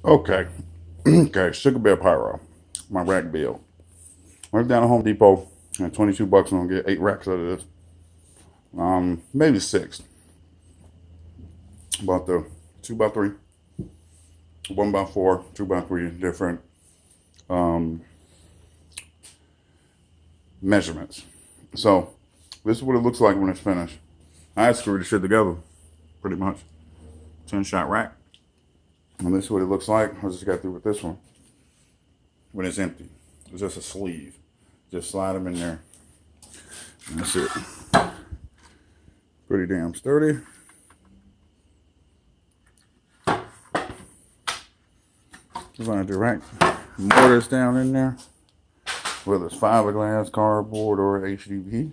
Okay. Okay, Sugar Bear Pyro. My rack bill. Went down to Home Depot and 22 bucks. I'm gonna get 8 racks out of this. Maybe 6. Bought the 2x3, 1x4, 2x3 different measurements. So this is what it looks like when it's finished. I screwed the shit together, pretty much. 10-shot rack. And this is what it looks like. I just got through with this one. When it's empty. It's just a sleeve. Just slide them in there. And that's it. Pretty damn sturdy. Just want to direct mortars down in there. Whether it's fiberglass, cardboard, or HDP.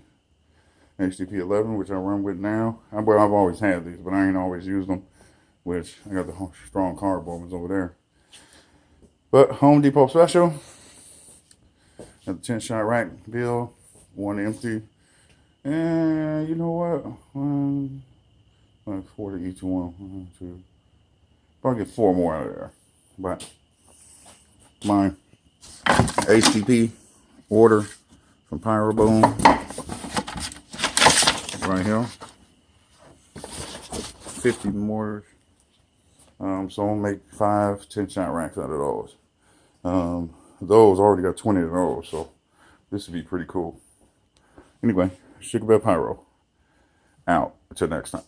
HDP 11, which I run with now. I've always had these, but I ain't always used them. Which I got the strong cardboard ones over there. But Home Depot special. Got the 10-shot rack bill. One empty. And you know what? 4 to each one. 1, 2. Probably get 4 more out of there. But my HDP order from Pyro Boom. Right here. 50 mortars. So I'll make 5 10-shot racks out of those. Those already got 20 of those, so this would be pretty cool. Anyway, Sugar Bear Pyro. Out. Until next time.